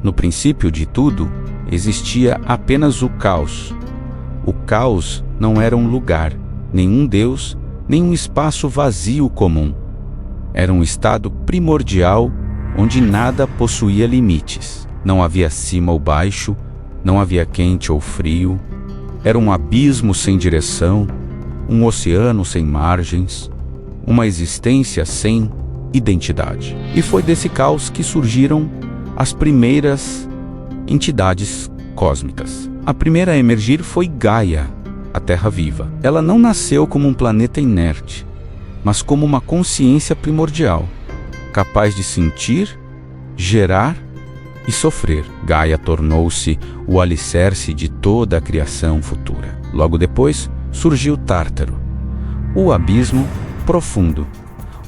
No princípio de tudo, existia apenas o caos. O caos não era um lugar, nenhum Deus, nem um espaço vazio comum. Era um estado primordial onde nada possuía limites. Não havia cima ou baixo, não havia quente ou frio. Era um abismo sem direção, um oceano sem margens, uma existência sem identidade. E foi desse caos que surgiram as primeiras entidades cósmicas. A primeira a emergir foi Gaia, a Terra viva. Ela não nasceu como um planeta inerte, mas como uma consciência primordial, capaz de sentir, gerar e sofrer. Gaia tornou-se o alicerce de toda a criação futura. Logo depois, surgiu Tártaro, o abismo profundo,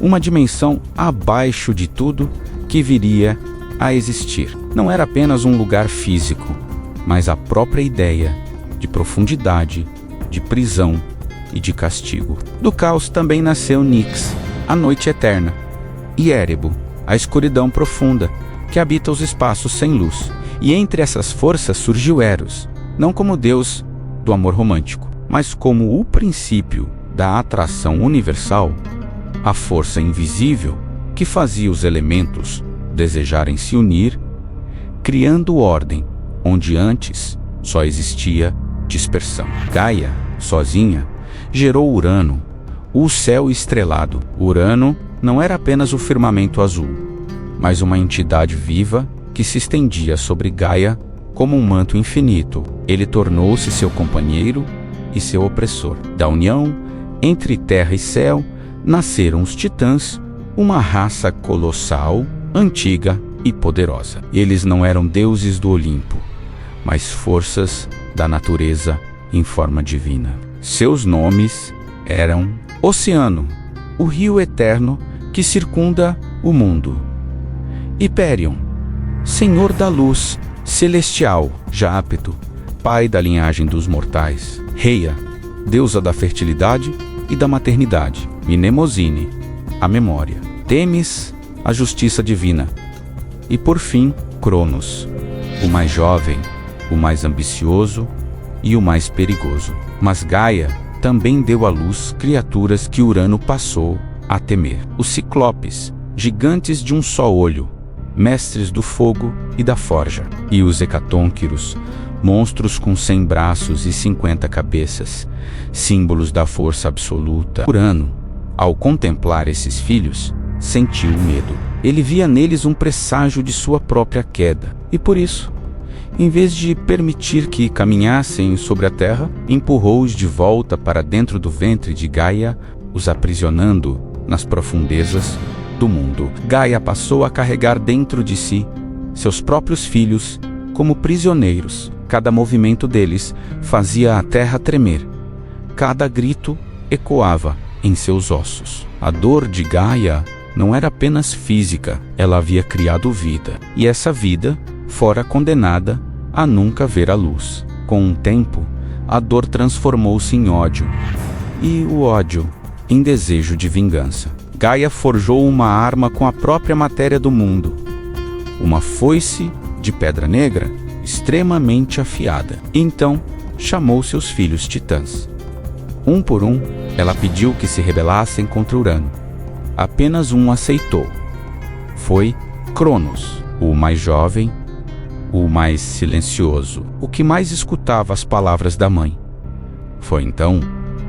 uma dimensão abaixo de tudo que viria a existir. Não era apenas um lugar físico, mas a própria ideia de profundidade, de prisão e de castigo. Do caos também nasceu Nyx, a noite eterna, e Erebo, a escuridão profunda, que habita os espaços sem luz. E entre essas forças surgiu Eros, não como deus do amor romântico, mas como o princípio da atração universal, a força invisível que fazia os elementos desejarem se unir, criando ordem onde antes só existia dispersão. Gaia, sozinha, gerou Urano, o céu estrelado. Urano não era apenas o firmamento azul, mas uma entidade viva que se estendia sobre Gaia como um manto infinito. Ele tornou-se seu companheiro e seu opressor. Da união entre terra e céu nasceram os titãs, uma raça colossal, antiga e poderosa. Eles não eram deuses do Olimpo, mas forças da natureza em forma divina. Seus nomes eram Oceano, o rio eterno que circunda o mundo; Hyperion, senhor da luz celestial; Jápeto, pai da linhagem dos mortais; Rhea, deusa da fertilidade e da maternidade; Mnemosine, a memória; Temis, a justiça divina; e por fim, Cronos, o mais jovem, o mais ambicioso e o mais perigoso. Mas Gaia também deu à luz criaturas que Urano passou a temer: os ciclopes, gigantes de um só olho, mestres do fogo e da forja; e os hecatônquiros, monstros com 100 braços e 50 cabeças, símbolos da força absoluta. Urano, ao contemplar esses filhos, sentiu medo. Ele via neles um presságio de sua própria queda, e por isso, em vez de permitir que caminhassem sobre a terra, empurrou-os de volta para dentro do ventre de Gaia, os aprisionando nas profundezas do mundo. Gaia passou a carregar dentro de si seus próprios filhos como prisioneiros. Cada movimento deles fazia a terra tremer. Cada grito ecoava em seus ossos. A dor de Gaia não era apenas física, ela havia criado vida, e essa vida fora condenada a nunca ver a luz. Com o tempo, a dor transformou-se em ódio, e o ódio em desejo de vingança. Gaia forjou uma arma com a própria matéria do mundo, uma foice de pedra negra extremamente afiada. Então, chamou seus filhos titãs. Um por um, ela pediu que se rebelassem contra Urano. Apenas um aceitou. Foi Cronos, o mais jovem, o mais silencioso, o que mais escutava as palavras da mãe. Foi então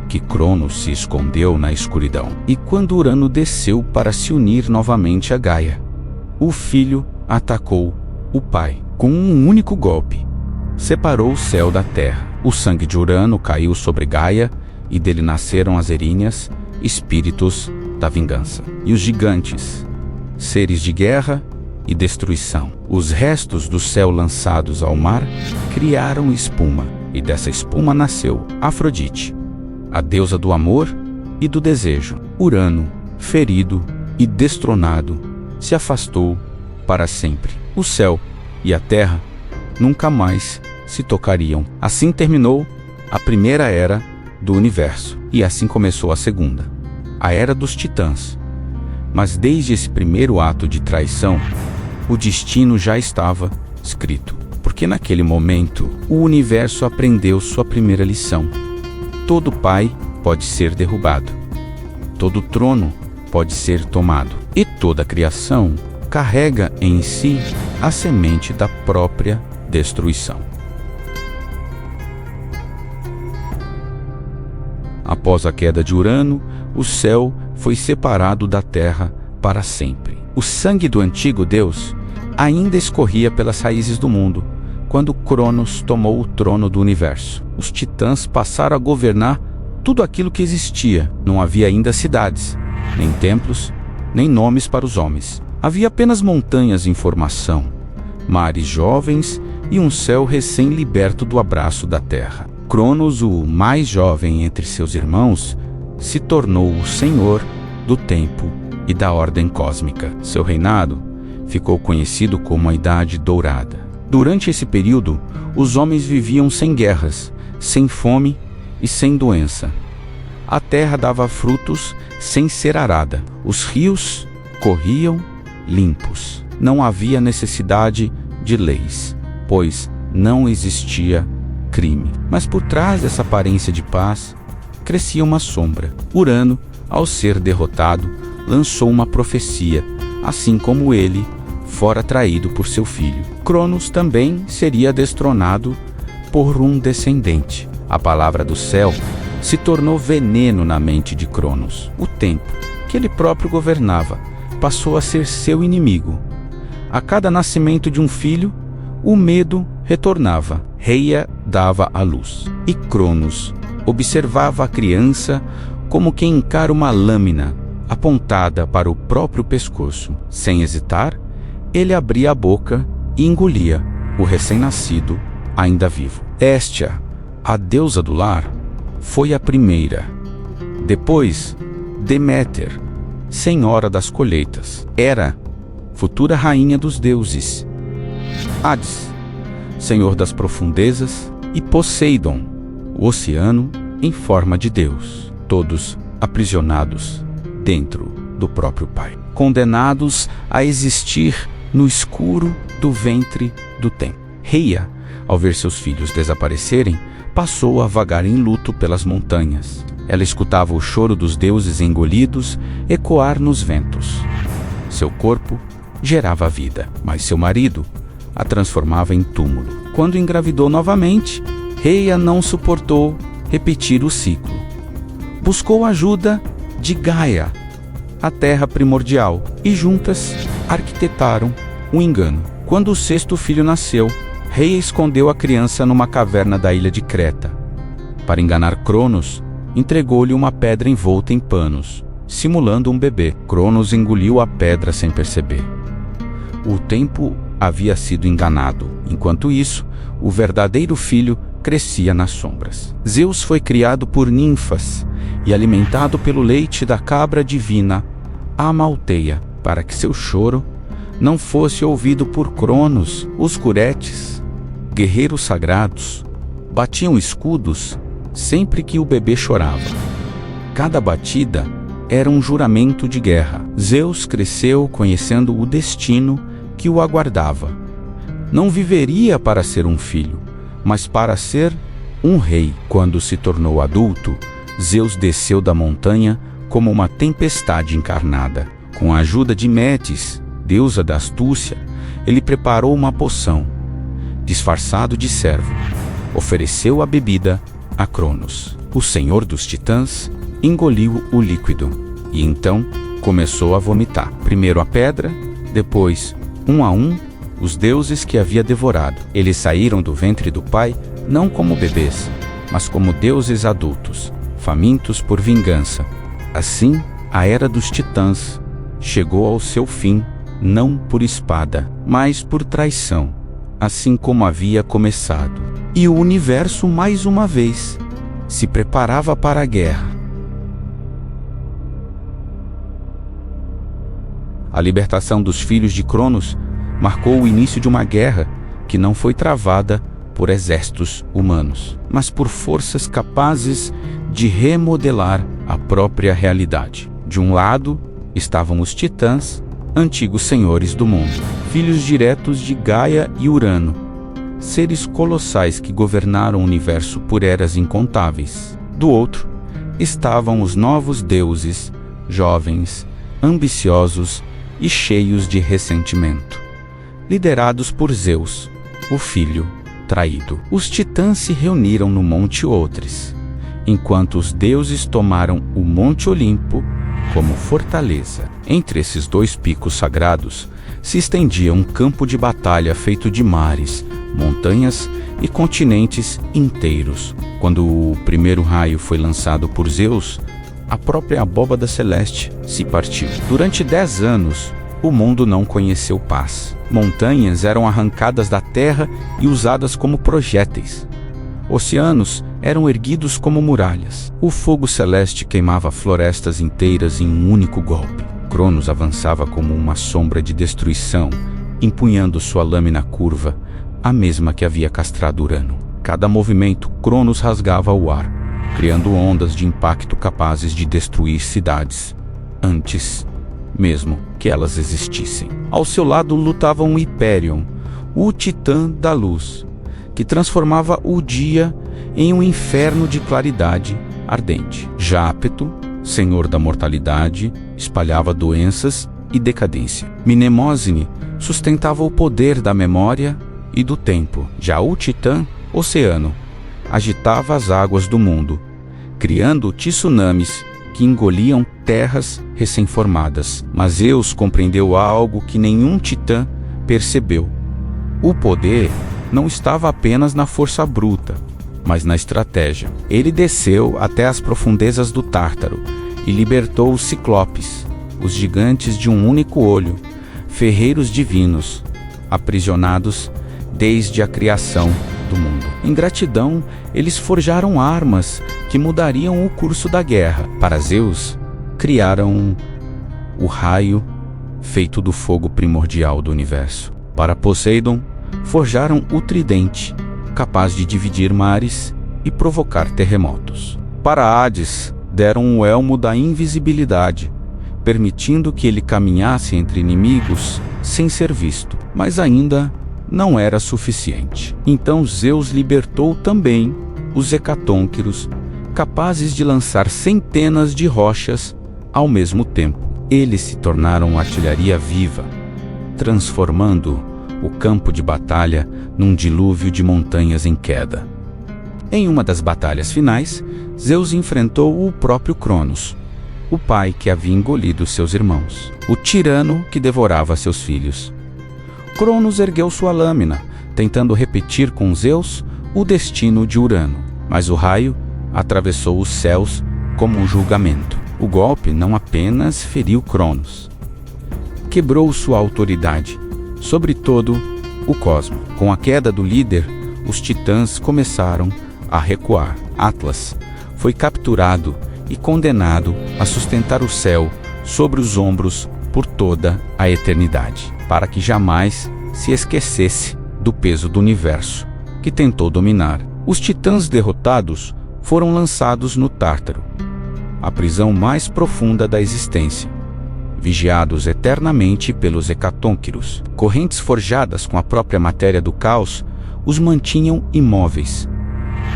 que Cronos se escondeu na escuridão. E quando Urano desceu para se unir novamente a Gaia, o filho atacou o pai. Com um único golpe, separou o céu da terra. O sangue de Urano caiu sobre Gaia, e dele nasceram as Erinhas, espíritos da vingança. E os gigantes, seres de guerra e destruição. Os restos do céu lançados ao mar criaram espuma, e dessa espuma nasceu Afrodite, a deusa do amor e do desejo. Urano, ferido e destronado, se afastou para sempre. O céu e a terra nunca mais se tocariam. Assim terminou a primeira era do universo, e assim começou a segunda, a era dos titãs. Mas desde esse primeiro ato de traição, o destino já estava escrito, porque naquele momento o universo aprendeu sua primeira lição. Todo pai pode ser derrubado, todo trono pode ser tomado, e toda a criação carrega em si a semente da própria destruição. Após a queda de Urano, o céu foi separado da terra para sempre. O sangue do antigo Deus ainda escorria pelas raízes do mundo, quando Cronos tomou o trono do universo. Os titãs passaram a governar tudo aquilo que existia. Não havia ainda cidades, nem templos, nem nomes para os homens. Havia apenas montanhas em formação, mares jovens e um céu recém-liberto do abraço da terra. Cronos, o mais jovem entre seus irmãos, se tornou o senhor do tempo e da ordem cósmica. Seu reinado ficou conhecido como a Idade Dourada. Durante esse período, os homens viviam sem guerras, sem fome e sem doença. A terra dava frutos sem ser arada. Os rios corriam limpos. Não havia necessidade de leis, pois não existia crime. Mas por trás dessa aparência de paz, crescia uma sombra. Urano, ao ser derrotado, lançou uma profecia, assim como ele fora traído por seu filho. Cronos também seria destronado por um descendente. A palavra do céu se tornou veneno na mente de Cronos. O tempo que ele próprio governava passou a ser seu inimigo. A cada nascimento de um filho, o medo retornava. Reia dava à luz, e Cronos observava a criança como quem encara uma lâmina apontada para o próprio pescoço. Sem hesitar, ele abria a boca e engolia o recém-nascido ainda vivo. Hestia, a deusa do lar, foi a primeira. Depois, Deméter, senhora das colheitas. Hera, futura rainha dos deuses. Hades, senhor das profundezas, e Poseidon, o oceano em forma de Deus, todos aprisionados dentro do próprio Pai, condenados a existir no escuro do ventre do tempo. Reia, ao ver seus filhos desaparecerem, passou a vagar em luto pelas montanhas. Ela escutava o choro dos deuses engolidos ecoar nos ventos. Seu corpo gerava vida, mas seu marido a transformava em túmulo. Quando engravidou novamente, Reia não suportou repetir o ciclo. Buscou ajuda de Gaia, a terra primordial, e juntas arquitetaram um engano. Quando o sexto filho nasceu, Reia escondeu a criança numa caverna da ilha de Creta. Para enganar Cronos, entregou-lhe uma pedra envolta em panos, simulando um bebê. Cronos engoliu a pedra sem perceber. O tempo havia sido enganado. Enquanto isso, o verdadeiro filho crescia nas sombras. Zeus foi criado por ninfas e alimentado pelo leite da cabra divina Amalteia, para que seu choro não fosse ouvido por Cronos. Os curetes, guerreiros sagrados, batiam escudos sempre que o bebê chorava. Cada batida era um juramento de guerra. Zeus cresceu conhecendo o destino que o aguardava. Não viveria para ser um filho, mas para ser um rei. Quando se tornou adulto, Zeus desceu da montanha como uma tempestade encarnada. Com a ajuda de Metis, deusa da astúcia, ele preparou uma poção. Disfarçado de servo, ofereceu a bebida a Cronos. O senhor dos titãs engoliu o líquido e então começou a vomitar. Primeiro a pedra, depois, um a um, os deuses que havia devorado. Eles saíram do ventre do pai não como bebês, mas como deuses adultos, famintos por vingança. Assim, a era dos titãs chegou ao seu fim, não por espada, mas por traição, assim como havia começado. E o universo, mais uma vez, se preparava para a guerra. A libertação dos filhos de Cronos marcou o início de uma guerra que não foi travada por exércitos humanos, mas por forças capazes de remodelar a própria realidade. De um lado estavam os titãs, antigos senhores do mundo, filhos diretos de Gaia e Urano, seres colossais que governaram o universo por eras incontáveis. Do outro, estavam os novos deuses, jovens, ambiciosos e cheios de ressentimento, liderados por Zeus, o filho traído. Os titãs se reuniram no Monte Outres, enquanto os deuses tomaram o Monte Olimpo como fortaleza. Entre esses dois picos sagrados se estendia um campo de batalha feito de mares, montanhas e continentes inteiros. Quando o primeiro raio foi lançado por Zeus, a própria abóbada celeste se partiu. Durante 10 anos, o mundo não conheceu paz. Montanhas eram arrancadas da terra e usadas como projéteis. Oceanos eram erguidos como muralhas. O fogo celeste queimava florestas inteiras em um único golpe. Cronos avançava como uma sombra de destruição, empunhando sua lâmina curva, a mesma que havia castrado Urano. Cada movimento, Cronos rasgava o ar, criando ondas de impacto capazes de destruir cidades, antes mesmo que elas existissem. Ao seu lado lutavam Hyperion, o titã da luz, que transformava o dia em um inferno de claridade ardente. Jápeto, senhor da mortalidade, espalhava doenças e decadência. Mnemosine sustentava o poder da memória e do tempo. Já o titã, Oceano, agitava as águas do mundo, criando tsunamis que engoliam terras recém-formadas. Mas Zeus compreendeu algo que nenhum titã percebeu. O poder não estava apenas na força bruta, mas na estratégia. Ele desceu até as profundezas do Tártaro e libertou os ciclopes, os gigantes de um único olho, ferreiros divinos, aprisionados desde a criação do mundo. Em gratidão, eles forjaram armas que mudariam o curso da guerra. Para Zeus, criaram o raio feito do fogo primordial do universo. Para Poseidon, forjaram o tridente, capaz de dividir mares e provocar terremotos. Para Hades, deram o elmo da invisibilidade, permitindo que ele caminhasse entre inimigos sem ser visto. Mas ainda não era suficiente. Então Zeus libertou também os hecatônquiros, capazes de lançar centenas de rochas ao mesmo tempo. Eles se tornaram artilharia viva, transformando o campo de batalha num dilúvio de montanhas em queda. Em uma das batalhas finais, Zeus enfrentou o próprio Cronos, o pai que havia engolido seus irmãos, o tirano que devorava seus filhos. Cronos ergueu sua lâmina, tentando repetir com Zeus o destino de Urano, mas o raio atravessou os céus como um julgamento. O golpe não apenas feriu Cronos, quebrou sua autoridade sobre todo o cosmos. Com a queda do líder, os titãs começaram a recuar. Atlas foi capturado e condenado a sustentar o céu sobre os ombros por toda a eternidade, para que jamais se esquecesse do peso do universo que tentou dominar. Os titãs derrotados foram lançados no Tártaro, a prisão mais profunda da existência, vigiados eternamente pelos hecatônquiros. Correntes forjadas com a própria matéria do caos os mantinham imóveis.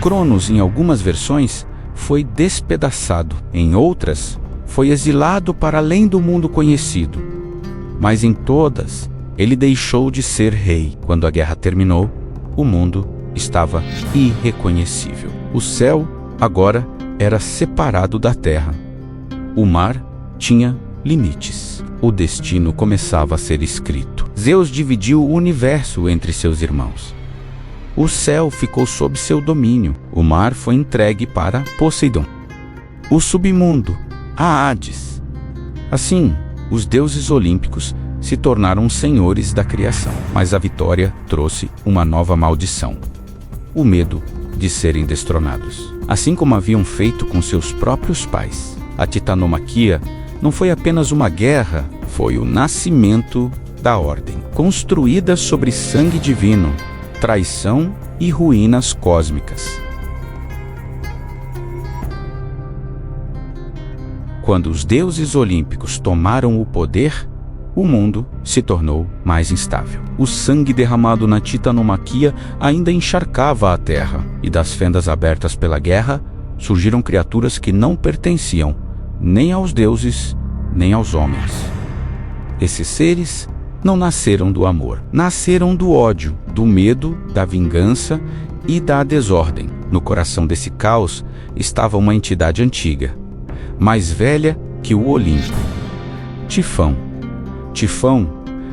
Cronos, em algumas versões, foi despedaçado. Em outras, foi exilado para além do mundo conhecido. Mas em todas, ele deixou de ser rei. Quando a guerra terminou, o mundo estava irreconhecível. O céu, agora, era separado da terra. O mar tinha limites. O destino começava a ser escrito. Zeus dividiu o universo entre seus irmãos. O céu ficou sob seu domínio. O mar foi entregue para Poseidon. O submundo, a Hades. Assim, os deuses olímpicos se tornaram senhores da criação. Mas a vitória trouxe uma nova maldição: o medo de serem destronados. Assim como haviam feito com seus próprios pais. A titanomaquia não foi apenas uma guerra, foi o nascimento da ordem, construída sobre sangue divino, traição e ruínas cósmicas. Quando os deuses olímpicos tomaram o poder, o mundo se tornou mais instável. O sangue derramado na Titanomaquia ainda encharcava a terra, e das fendas abertas pela guerra surgiram criaturas que não pertenciam nem aos deuses, nem aos homens. Esses seres não nasceram do amor, nasceram do ódio, do medo, da vingança e da desordem. No coração desse caos estava uma entidade antiga, mais velha que o Olimpo: Tifão. Tifão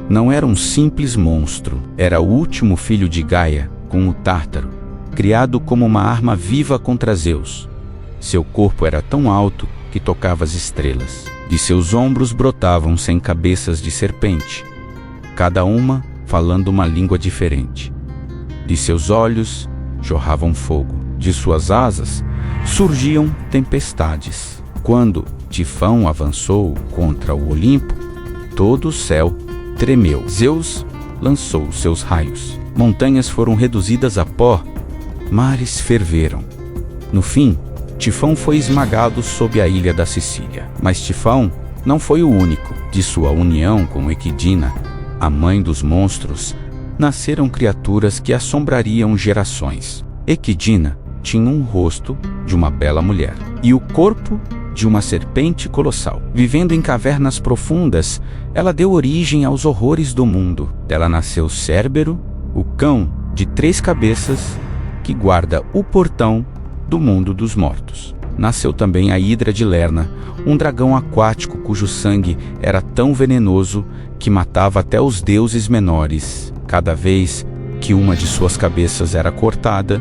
não era um simples monstro, era o último filho de Gaia com o Tártaro, criado como uma arma viva contra Zeus. Seu corpo era tão alto que tocava as estrelas. De seus ombros brotavam 100 cabeças de serpente, cada uma falando uma língua diferente. De seus olhos jorravam fogo, de suas asas surgiam tempestades. Quando Tifão avançou contra o Olimpo, todo o céu tremeu. Zeus lançou seus raios. Montanhas foram reduzidas a pó, mares ferveram. No fim, Tifão foi esmagado sob a ilha da Sicília. Mas Tifão não foi o único. De sua união com Equidna, a mãe dos monstros, nasceram criaturas que assombrariam gerações. Equidna tinha um rosto de uma bela mulher e o corpo de uma serpente colossal. Vivendo em cavernas profundas, ela deu origem aos horrores do mundo. Dela nasceu Cérbero, o cão de 3 cabeças que guarda o portão do mundo dos mortos. Nasceu também a Hidra de Lerna, um dragão aquático cujo sangue era tão venenoso que matava até os deuses menores. Cada vez que uma de suas cabeças era cortada,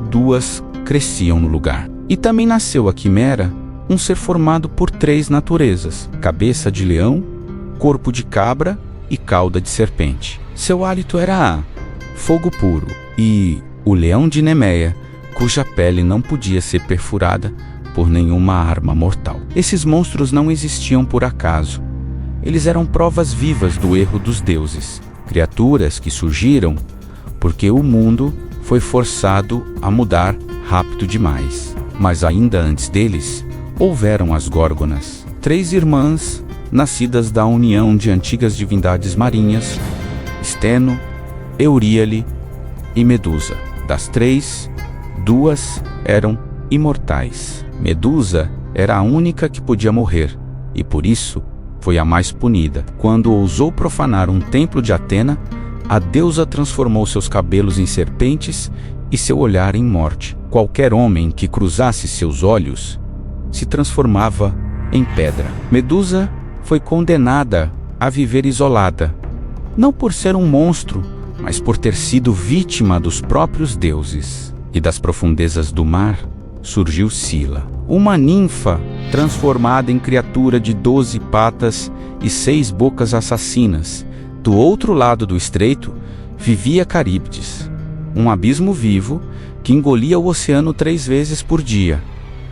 2 cresciam no lugar. E também nasceu a Quimera, um ser formado por 3 naturezas: cabeça de leão, corpo de cabra e cauda de serpente. Seu hálito era fogo puro. E o leão de Nemeia, cuja pele não podia ser perfurada por nenhuma arma mortal. Esses monstros não existiam por acaso. Eles eram provas vivas do erro dos deuses, criaturas que surgiram porque o mundo foi forçado a mudar rápido demais. Mas ainda antes deles, houveram as Górgonas, 3 irmãs nascidas da união de antigas divindades marinhas, Steno, Euríale e Medusa. Das 3, 2 eram imortais. Medusa era a única que podia morrer, e por isso foi a mais punida. Quando ousou profanar um templo de Atena, a deusa transformou seus cabelos em serpentes e seu olhar em morte. Qualquer homem que cruzasse seus olhos se transformava em pedra. Medusa foi condenada a viver isolada, não por ser um monstro, mas por ter sido vítima dos próprios deuses. E das profundezas do mar surgiu Sila, uma ninfa transformada em criatura de 12 patas e 6 bocas assassinas. Do outro lado do estreito vivia Caríbdes, um abismo vivo que engolia o oceano 3 vezes por dia.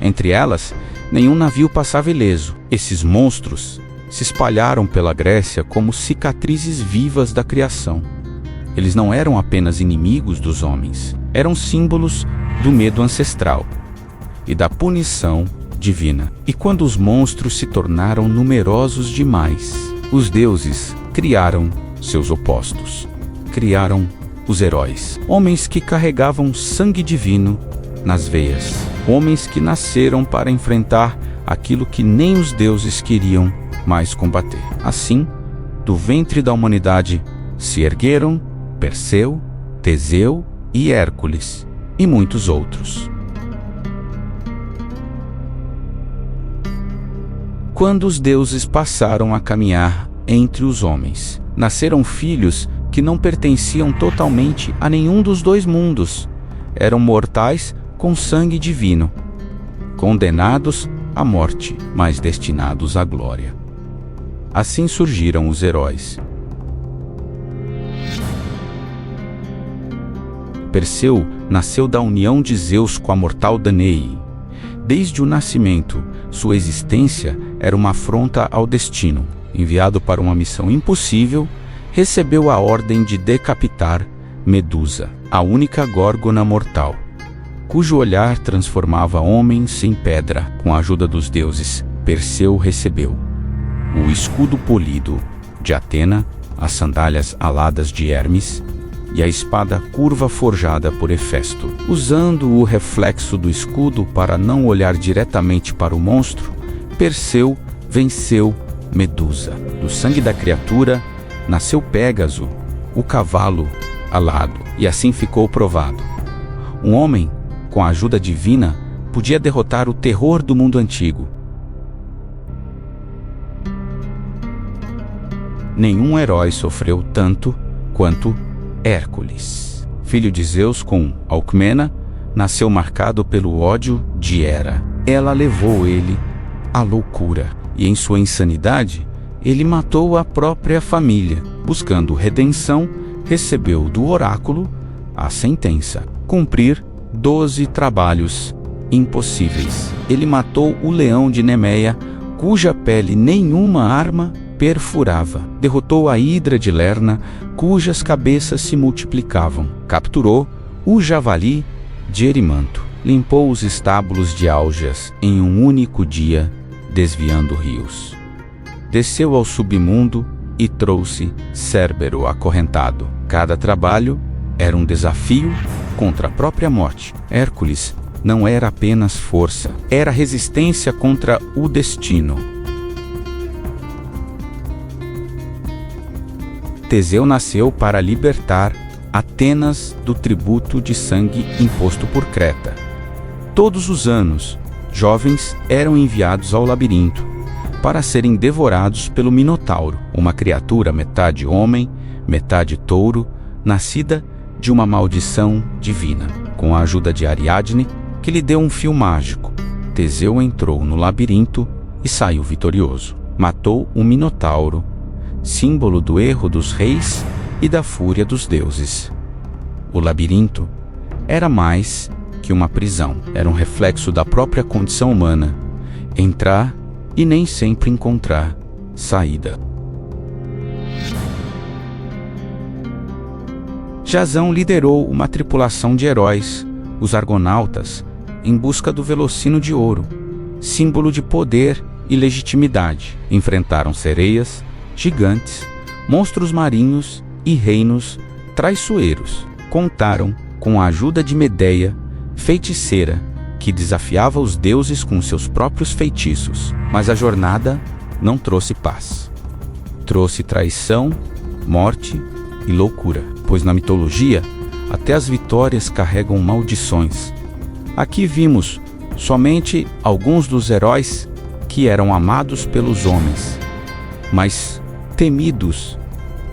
Entre elas, nenhum navio passava ileso. Esses monstros se espalharam pela Grécia como cicatrizes vivas da criação. Eles não eram apenas inimigos dos homens, eram símbolos do medo ancestral e da punição divina. E quando os monstros se tornaram numerosos demais, os deuses criaram seus opostos. Criaram os heróis, homens que carregavam sangue divino nas veias, homens que nasceram para enfrentar aquilo que nem os deuses queriam mais combater. Assim, do ventre da humanidade se ergueram Perseu, Teseu e Hércules, e muitos outros. Quando os deuses passaram a caminhar entre os homens, nasceram filhos que não pertenciam totalmente a nenhum dos 2 mundos. Eram mortais com sangue divino, condenados à morte, mas destinados à glória. Assim surgiram os heróis. Perseu nasceu da união de Zeus com a mortal Danae. Desde o nascimento, sua existência era uma afronta ao destino. Enviado para uma missão impossível, recebeu a ordem de decapitar Medusa, a única górgona mortal, cujo olhar transformava homens em pedra. Com a ajuda dos deuses, Perseu recebeu o escudo polido de Atena, as sandálias aladas de Hermes e a espada curva forjada por Hefesto. Usando o reflexo do escudo para não olhar diretamente para o monstro, Perseu venceu Medusa. Do sangue da criatura nasceu Pégaso, o cavalo alado, e assim ficou provado. Um homem, com a ajuda divina, podia derrotar o terror do mundo antigo. Nenhum herói sofreu tanto quanto Hércules. Filho de Zeus com Alcmena, nasceu marcado pelo ódio de Hera. Ela levou ele à loucura, e em sua insanidade, ele matou a própria família. Buscando redenção, recebeu do oráculo a sentença: cumprir 12 trabalhos impossíveis. Ele matou o leão de Nemeia, cuja pele nenhuma arma perfurava. Derrotou a hidra de Lerna, cujas cabeças se multiplicavam. Capturou o javali de Erimanto. Limpou os estábulos de Álgias em um único dia, desviando rios. Desceu ao submundo e trouxe Cérbero acorrentado. Cada trabalho era um desafio contra a própria morte. Hércules não era apenas força, era resistência contra o destino. Teseu nasceu para libertar Atenas do tributo de sangue imposto por Creta. Todos os anos, jovens eram enviados ao labirinto para serem devorados pelo Minotauro, uma criatura metade homem, metade touro, nascida de uma maldição divina. Com a ajuda de Ariadne, que lhe deu um fio mágico, Teseu entrou no labirinto e saiu vitorioso. Matou o Minotauro, símbolo do erro dos reis e da fúria dos deuses. O labirinto era mais que uma prisão, era um reflexo da própria condição humana: entrar e nem sempre encontrar saída. Jasão liderou uma tripulação de heróis, os Argonautas, em busca do Velocino de Ouro, símbolo de poder e legitimidade. Enfrentaram sereias, gigantes, monstros marinhos e reinos traiçoeiros. Contaram com a ajuda de Medeia, feiticeira, que desafiava os deuses com seus próprios feitiços. Mas a jornada não trouxe paz. Trouxe traição, morte e loucura, pois na mitologia até as vitórias carregam maldições. Aqui vimos somente alguns dos heróis que eram amados pelos homens, mas temidos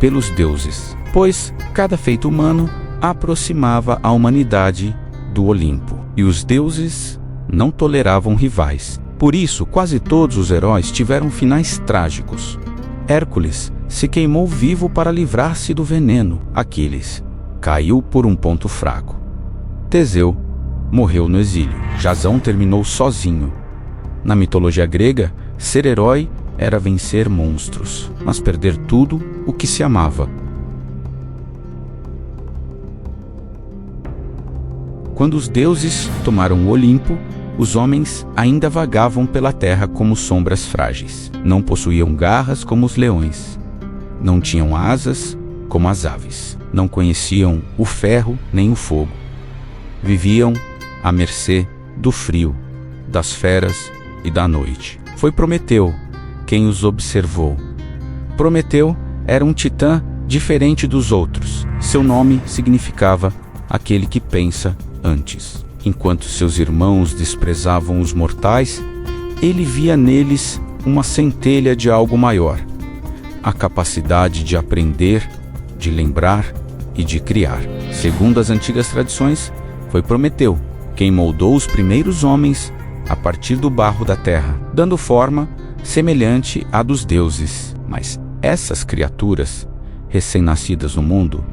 pelos deuses, pois cada feito humano aproximava a humanidade do Olimpo, e os deuses não toleravam rivais. Por isso, quase todos os heróis tiveram finais trágicos. Hércules se queimou vivo para livrar-se do veneno. Aquiles caiu por um ponto fraco. Teseu morreu no exílio. Jasão terminou sozinho. Na mitologia grega, ser herói era vencer monstros, mas perder tudo o que se amava. Quando os deuses tomaram o Olimpo, os homens ainda vagavam pela terra como sombras frágeis. Não possuíam garras como os leões. Não tinham asas como as aves. Não conheciam o ferro nem o fogo. Viviam à mercê do frio, das feras e da noite. Foi Prometeu quem os observou. Prometeu era um titã diferente dos outros. Seu nome significava aquele que pensa antes. Enquanto seus irmãos desprezavam os mortais, ele via neles uma centelha de algo maior: a capacidade de aprender, de lembrar e de criar. Segundo as antigas tradições, foi Prometeu quem moldou os primeiros homens a partir do barro da terra, dando forma semelhante à dos deuses. Mas essas criaturas, recém-nascidas no mundo,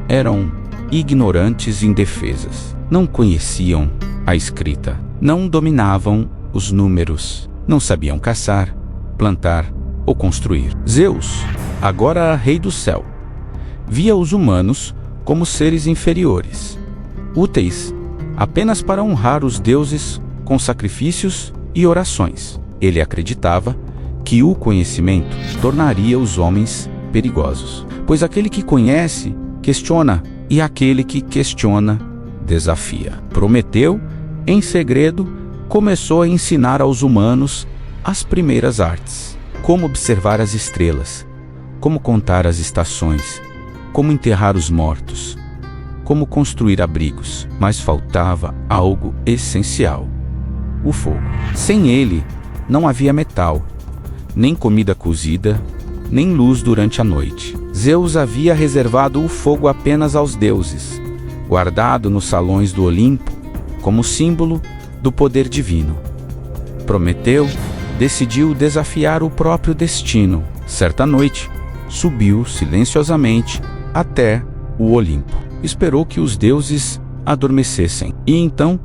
eram ignorantes e indefesas. Não conheciam a escrita, não dominavam os números, não sabiam caçar, plantar ou construir. Zeus, agora rei do céu, via os humanos como seres inferiores, úteis apenas para honrar os deuses com sacrifícios e orações. Ele acreditava que o conhecimento tornaria os homens perigosos. Pois aquele que conhece, questiona, e aquele que questiona, desafia. Prometeu, em segredo, começou a ensinar aos humanos as primeiras artes. Como observar as estrelas, como contar as estações, como enterrar os mortos, como construir abrigos. Mas faltava algo essencial: o fogo. Sem ele, não havia metal, nem comida cozida, nem luz durante a noite. Zeus havia reservado o fogo apenas aos deuses, guardado nos salões do Olimpo, como símbolo do poder divino. Prometeu decidiu desafiar o próprio destino. Certa noite, subiu silenciosamente até o Olimpo. Esperou que os deuses adormecessem e então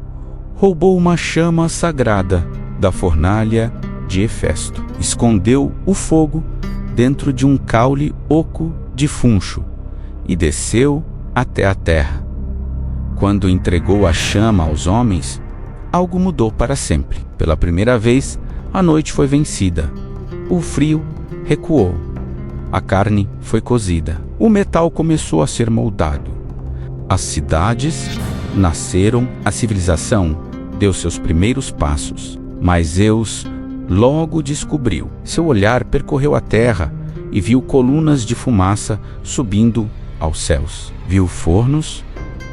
roubou uma chama sagrada da fornalha de Hefesto. Escondeu o fogo dentro de um caule oco de funcho e desceu até a terra. Quando entregou a chama aos homens, algo mudou para sempre. Pela primeira vez, a noite foi vencida. O frio recuou. A carne foi cozida. O metal começou a ser moldado. As cidades nasceram, a civilização deu seus primeiros passos. Mas Zeus logo descobriu. Seu olhar percorreu a terra e viu colunas de fumaça subindo aos céus. Viu fornos,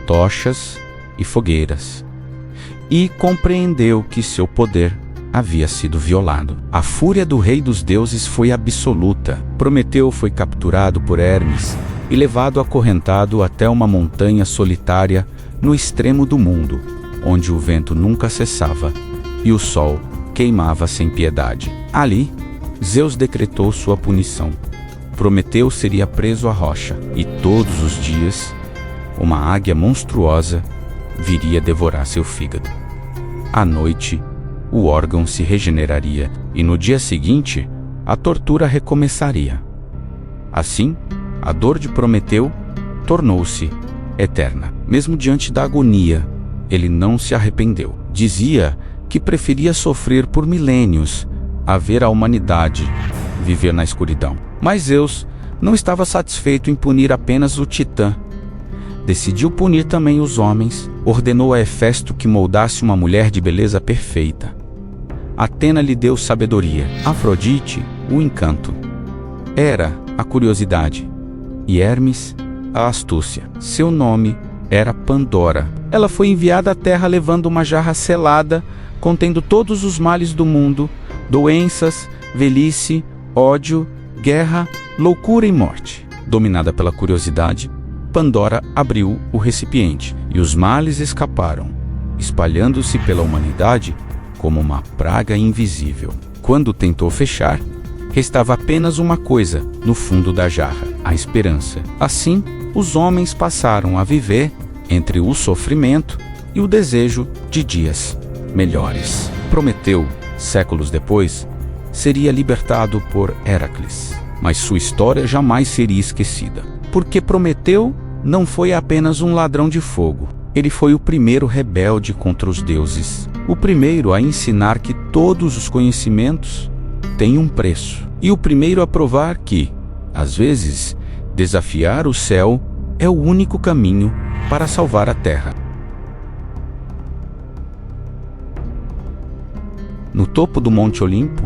tochas e fogueiras. E compreendeu que seu poder havia sido violado. A fúria do rei dos deuses foi absoluta. Prometeu foi capturado por Hermes e levado acorrentado até uma montanha solitária no extremo do mundo, onde o vento nunca cessava e o sol queimava sem piedade. Ali, Zeus decretou sua punição. Prometeu seria preso à rocha e todos os dias uma águia monstruosa viria devorar seu fígado. À noite, o órgão se regeneraria e no dia seguinte, a tortura recomeçaria. Assim, a dor de Prometeu tornou-se eterna. Mesmo diante da agonia, ele não se arrependeu. Dizia que preferia sofrer por milênios a ver a humanidade viver na escuridão. Mas Zeus não estava satisfeito em punir apenas o Titã. Decidiu punir também os homens. Ordenou a Hefesto que moldasse uma mulher de beleza perfeita. Atena lhe deu sabedoria. Afrodite, o encanto. Hera, a curiosidade. E Hermes, a astúcia. Seu nome era Pandora. Ela foi enviada à terra levando uma jarra selada, contendo todos os males do mundo, doenças, velhice, ódio, guerra, loucura e morte. Dominada pela curiosidade, Pandora abriu o recipiente e os males escaparam, espalhando-se pela humanidade como uma praga invisível. Quando tentou fechar, restava apenas uma coisa no fundo da jarra: a esperança. Assim, os homens passaram a viver entre o sofrimento e o desejo de dias melhores. Prometeu, séculos depois, seria libertado por Heracles, mas sua história jamais seria esquecida. Porque Prometeu não foi apenas um ladrão de fogo. Ele foi o primeiro rebelde contra os deuses. O primeiro a ensinar que todos os conhecimentos têm um preço. E o primeiro a provar que, às vezes, desafiar o céu é o único caminho para salvar a terra. No topo do Monte Olimpo,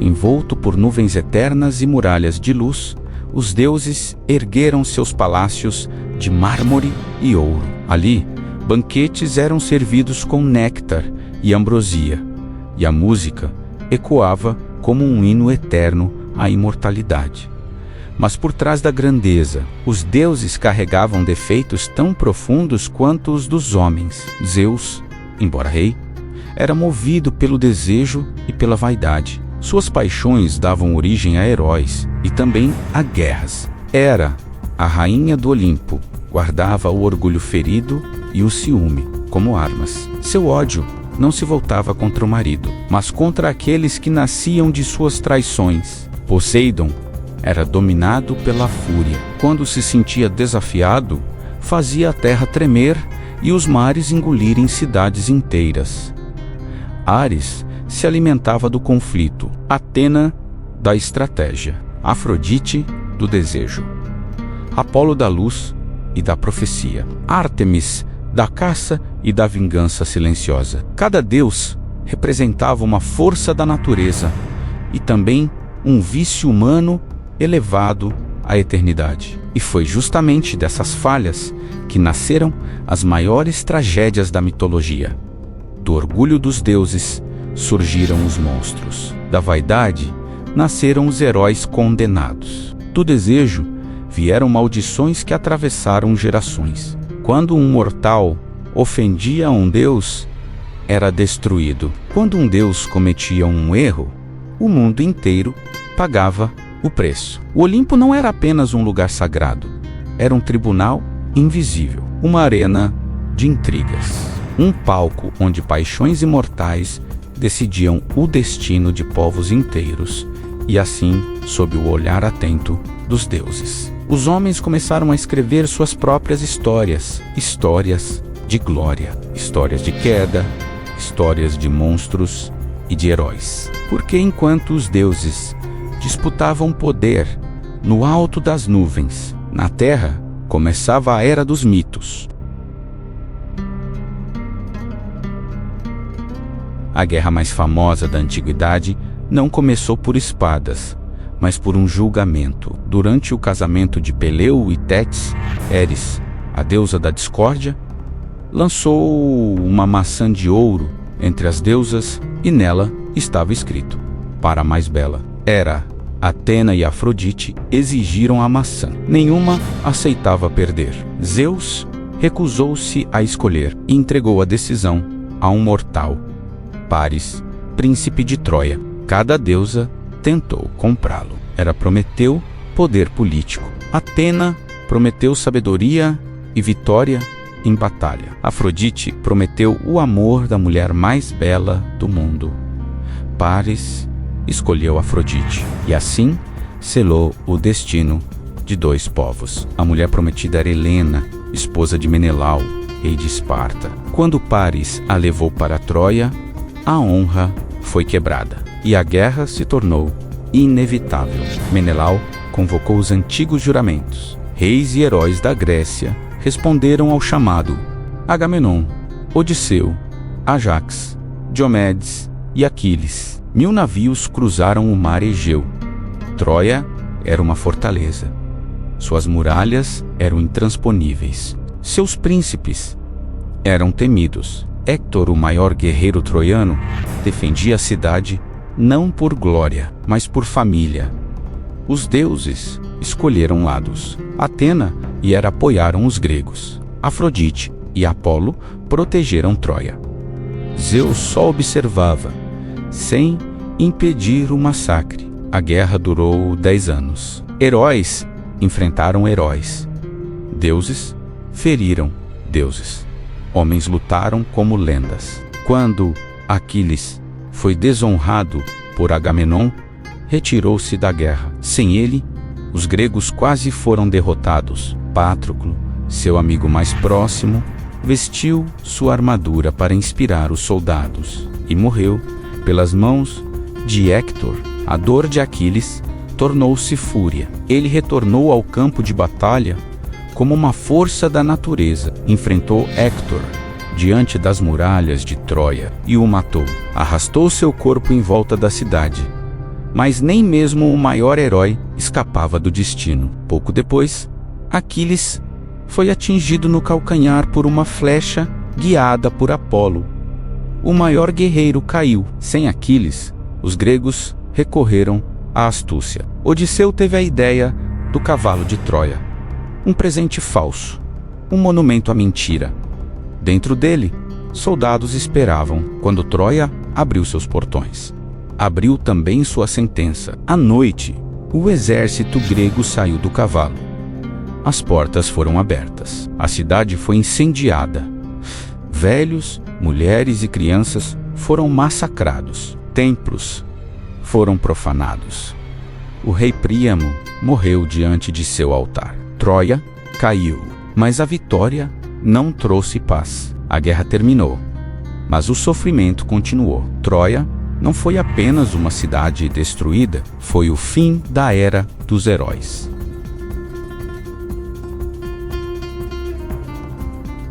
envolto por nuvens eternas e muralhas de luz, os deuses ergueram seus palácios de mármore e ouro. Ali, banquetes eram servidos com néctar e ambrosia, e a música ecoava como um hino eterno à imortalidade. Mas por trás da grandeza, os deuses carregavam defeitos tão profundos quanto os dos homens. Zeus, embora rei, era movido pelo desejo e pela vaidade. Suas paixões davam origem a heróis e também a guerras. Hera, a rainha do Olimpo, guardava o orgulho ferido e o ciúme como armas. Seu ódio não se voltava contra o marido, mas contra aqueles que nasciam de suas traições. Poseidon era dominado pela fúria. Quando se sentia desafiado, fazia a terra tremer e os mares engolirem cidades inteiras. Ares se alimentava do conflito, Atena da estratégia. Afrodite do desejo, Apolo da luz e da profecia, Ártemis da caça e da vingança silenciosa. Cada deus representava uma força da natureza e também um vício humano elevado à eternidade. E foi justamente dessas falhas que nasceram as maiores tragédias da mitologia. Do orgulho dos deuses surgiram os monstros. Da vaidade nasceram os heróis condenados. Do desejo vieram maldições que atravessaram gerações. Quando um mortal ofendia um deus, era destruído. Quando um deus cometia um erro, o mundo inteiro pagava o preço. O Olimpo não era apenas um lugar sagrado, era um tribunal invisível, uma arena de intrigas, um palco onde paixões imortais decidiam o destino de povos inteiros, e assim, sob o olhar atento dos deuses, os homens começaram a escrever suas próprias histórias, histórias de glória, histórias de queda, histórias de monstros e de heróis. Porque enquanto os deuses disputavam poder no alto das nuvens, na terra começava a era dos mitos. A guerra mais famosa da antiguidade não começou por espadas, mas por um julgamento. Durante o casamento de Peleu e Tétis, Eris, a deusa da discórdia, lançou uma maçã de ouro entre as deusas e nela estava escrito: para a mais bela. Hera, Atena e Afrodite exigiram a maçã. Nenhuma aceitava perder. Zeus recusou-se a escolher e entregou a decisão a um mortal, Paris, príncipe de Troia. Cada deusa tentou comprá-lo. Hera prometeu poder político. Atena prometeu sabedoria e vitória em batalha. Afrodite prometeu o amor da mulher mais bela do mundo. Paris escolheu Afrodite e assim selou o destino de dois povos. A mulher prometida era Helena, esposa de Menelau, rei de Esparta. Quando Paris a levou para Troia, a honra foi quebrada e a guerra se tornou inevitável. Menelau convocou os antigos juramentos. Reis e heróis da Grécia responderam ao chamado. Agamenon, Odisseu, Ajax, Diomedes e Aquiles. 1000 navios cruzaram o mar Egeu. Troia era uma fortaleza. Suas muralhas eram intransponíveis. Seus príncipes eram temidos. Héctor, o maior guerreiro troiano, defendia a cidade não por glória, mas por família. Os deuses escolheram lados. Atena e Hera apoiaram os gregos. Afrodite e Apolo protegeram Troia. Zeus só observava, sem impedir o massacre. A guerra durou 10 anos. Heróis enfrentaram heróis. Deuses feriram deuses. Homens lutaram como lendas. Quando Aquiles foi desonrado por Agamenon, retirou-se da guerra. Sem ele, os gregos quase foram derrotados. Patroclo, seu amigo mais próximo, vestiu sua armadura para inspirar os soldados e morreu pelas mãos de Héctor. A dor de Aquiles tornou-se fúria. Ele retornou ao campo de batalha como uma força da natureza. Enfrentou Héctor diante das muralhas de Troia e o matou. Arrastou seu corpo em volta da cidade. Mas nem mesmo o maior herói escapava do destino. Pouco depois, Aquiles foi atingido no calcanhar por uma flecha guiada por Apolo. O maior guerreiro caiu. Sem Aquiles, os gregos recorreram à astúcia. Odisseu teve a ideia do cavalo de Troia. Um presente falso, um monumento à mentira. Dentro dele, soldados esperavam quando Troia abriu seus portões. Abriu também sua sentença. À noite, o exército grego saiu do cavalo. As portas foram abertas. A cidade foi incendiada. Velhos, mulheres e crianças foram massacrados. Templos foram profanados. O rei Príamo morreu diante de seu altar. Troia caiu, mas a vitória não trouxe paz. A guerra terminou, mas o sofrimento continuou. Troia não foi apenas uma cidade destruída, foi o fim da era dos heróis.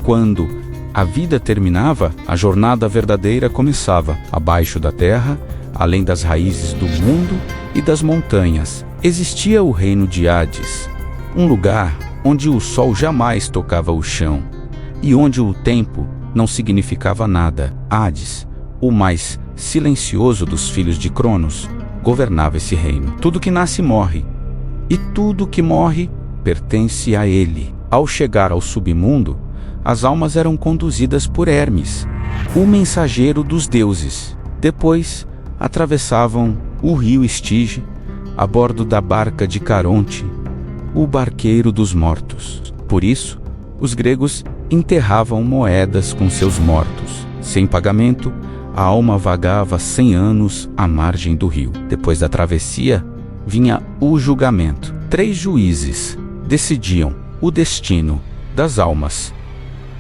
quando a vida terminava, a jornada verdadeira começava. Abaixo da terra, além das raízes do mundo e das montanhas, existia o reino de Hades, um lugar onde o sol jamais tocava o chão e onde o tempo não significava nada. Hades, o mais silencioso dos filhos de Cronos, governava esse reino. Tudo que nasce morre, e tudo que morre pertence a ele. Ao chegar ao submundo, as almas eram conduzidas por Hermes, o mensageiro dos deuses. Depois, atravessavam o rio Estige, a bordo da barca de Caronte, o barqueiro dos mortos. Por isso, os gregos enterravam moedas com seus mortos. Sem pagamento, a alma vagava 100 anos à margem do rio. Depois da travessia, vinha o julgamento. 3 juízes decidiam o destino das almas.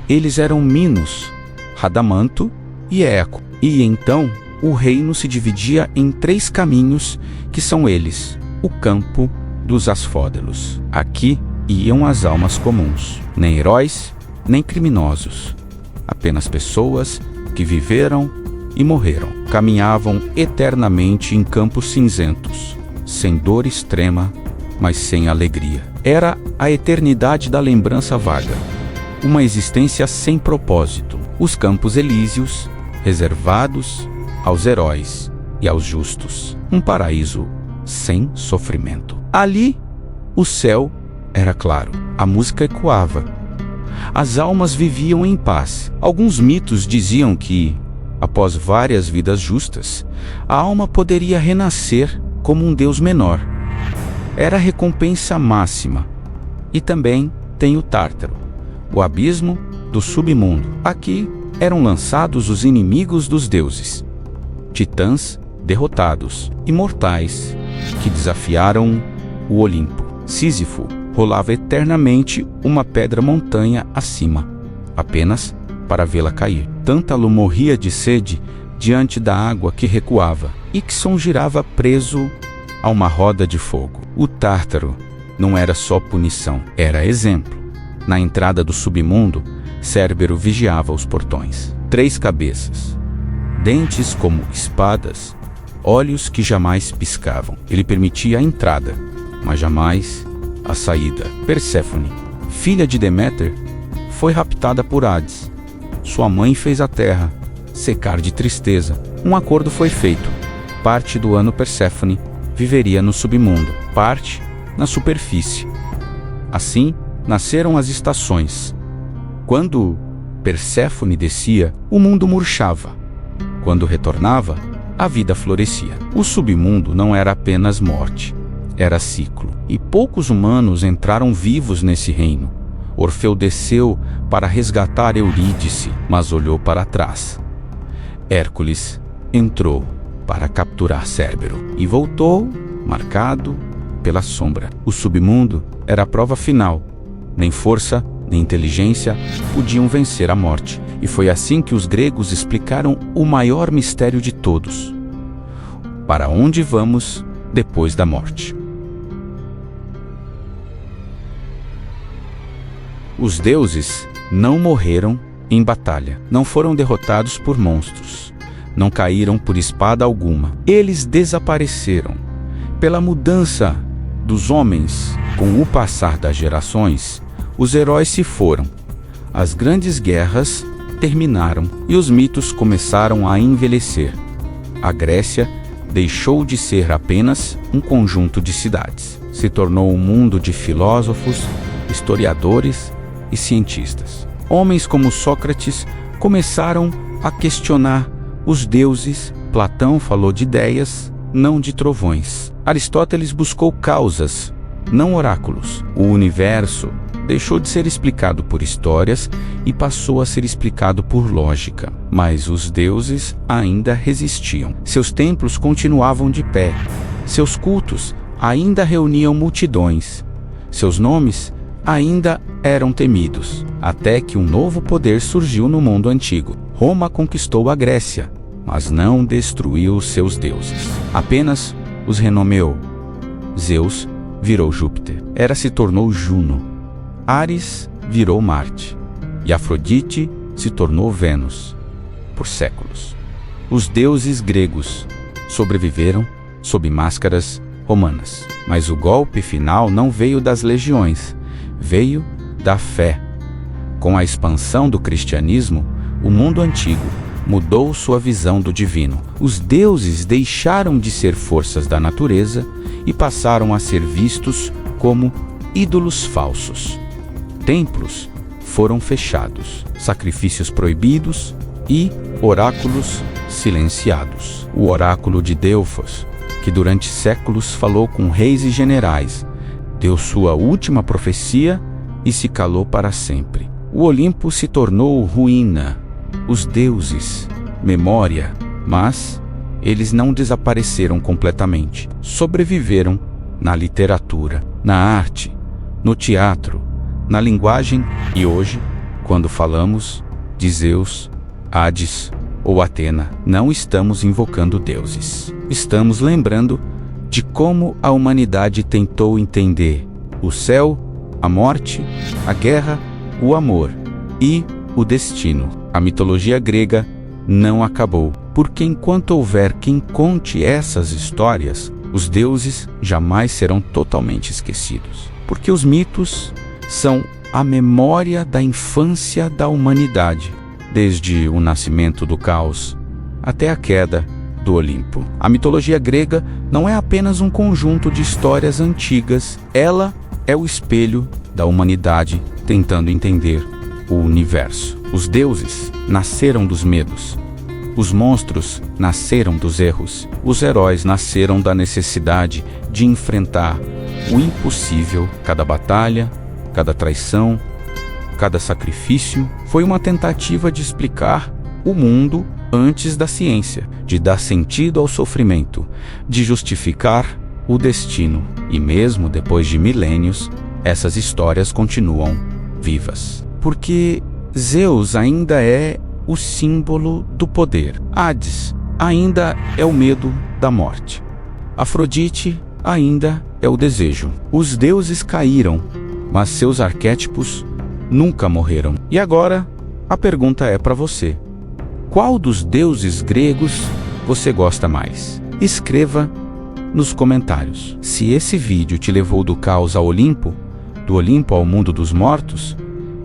Eles eram Minos, Radamanto e Eco. E então o reino se dividia em 3 caminhos, que são eles: o campo dos Asfódelos. Aqui iam as almas comuns, nem heróis, nem criminosos, apenas pessoas que viveram e morreram. Caminhavam eternamente em campos cinzentos, sem dor extrema, mas sem alegria. Era a eternidade da lembrança vaga, uma existência sem propósito. Os campos elíseos, reservados aos heróis e aos justos. Um paraíso sem sofrimento. Ali, o céu era claro, a música ecoava. As almas viviam em paz. Alguns mitos diziam que, após várias vidas justas, a alma poderia renascer como um deus menor. Era a recompensa máxima. E também tem o Tártaro, o abismo do submundo. Aqui eram lançados os inimigos dos deuses, titãs derrotados, imortais, que desafiaram o Olimpo. Sísifo rolava eternamente uma pedra-montanha acima, apenas para vê-la cair. Tântalo morria de sede diante da água que recuava. Ixion girava preso a uma roda de fogo. O Tártaro não era só punição, era exemplo. Na entrada do submundo, Cérbero vigiava os portões. 3 cabeças, dentes como espadas, olhos que jamais piscavam. Ele permitia a entrada, mas jamais a saída. Perséfone, filha de Deméter, foi raptada por Hades. Sua mãe fez a terra secar de tristeza. Um acordo foi feito. Parte do ano Perséfone viveria no submundo, parte na superfície. Assim, nasceram as estações. Quando Perséfone descia, o mundo murchava. Quando retornava, a vida florescia. O submundo não era apenas morte, era ciclo. E poucos humanos entraram vivos nesse reino. Orfeu desceu para resgatar Eurídice, mas olhou para trás. Hércules entrou para capturar Cérbero e voltou, marcado pela sombra. O submundo era a prova final. Nem força, nem inteligência podiam vencer a morte. E foi assim que os gregos explicaram o maior mistério de todos: para onde vamos depois da morte? Os deuses não morreram em batalha, não foram derrotados por monstros, não caíram por espada alguma. Eles desapareceram. Pela mudança dos homens, com o passar das gerações, os heróis se foram. As grandes guerras terminaram e os mitos começaram a envelhecer. A Grécia deixou de ser apenas um conjunto de cidades. Se tornou um mundo de filósofos, historiadores e cientistas. Homens como Sócrates começaram a questionar os deuses. Platão falou de ideias, não de trovões. Aristóteles buscou causas, não oráculos. O universo deixou de ser explicado por histórias e passou a ser explicado por lógica. Mas os deuses ainda resistiam. Seus templos continuavam de pé. Seus cultos ainda reuniam multidões. Seus nomes ainda eram temidos, até que um novo poder surgiu no mundo antigo. Roma conquistou a Grécia, mas não destruiu seus deuses. Apenas os renomeou. Zeus virou Júpiter. Hera se tornou Juno. Ares virou Marte. e Afrodite se tornou Vênus por séculos. Os deuses gregos sobreviveram sob máscaras romanas, mas o golpe final não veio das legiões, veio da fé. Com a expansão do cristianismo, o mundo antigo mudou sua visão do divino. Os deuses deixaram de ser forças da natureza e passaram a ser vistos como ídolos falsos. Templos foram fechados, sacrifícios proibidos e oráculos silenciados. O oráculo de Delfos, que durante séculos falou com reis e generais, deu sua última profecia e se calou para sempre. O Olimpo se tornou ruína, os deuses, memória, mas eles não desapareceram completamente. Sobreviveram na literatura, na arte, no teatro, na linguagem e hoje, quando falamos de Zeus, Hades ou Atena, não estamos invocando deuses. Estamos lembrando de como a humanidade tentou entender o céu, a morte, a guerra, o amor e o destino. A mitologia grega não acabou, porque enquanto houver quem conte essas histórias, os deuses jamais serão totalmente esquecidos. Porque os mitos são a memória da infância da humanidade, desde o nascimento do caos até a queda do Olimpo. A mitologia grega não é apenas um conjunto de histórias antigas, ela é o espelho da humanidade tentando entender o universo. Os deuses nasceram dos medos, os monstros nasceram dos erros, os heróis nasceram da necessidade de enfrentar o impossível. Cada batalha, cada traição, cada sacrifício foi uma tentativa de explicar o mundo antes da ciência, de dar sentido ao sofrimento, de justificar o destino. E mesmo depois de milênios, essas histórias continuam vivas. Porque Zeus ainda é o símbolo do poder. Hades ainda é o medo da morte. Afrodite ainda é o desejo. Os deuses caíram, mas seus arquétipos nunca morreram. E agora, a pergunta é para você. Qual dos deuses gregos você gosta mais? Escreva nos comentários. Se esse vídeo te levou do caos ao Olimpo, do Olimpo ao mundo dos mortos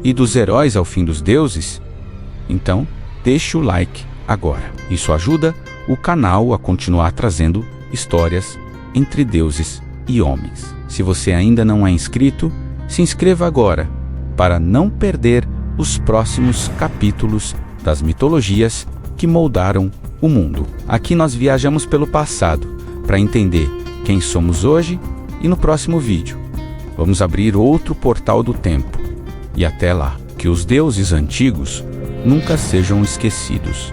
e dos heróis ao fim dos deuses, então deixe o like agora. Isso ajuda o canal a continuar trazendo histórias entre deuses e homens. Se você ainda não é inscrito, se inscreva agora para não perder os próximos capítulos das mitologias que moldaram o mundo. Aqui nós viajamos pelo passado para entender quem somos hoje e no próximo vídeo vamos abrir outro portal do tempo. E até lá, que os deuses antigos nunca sejam esquecidos.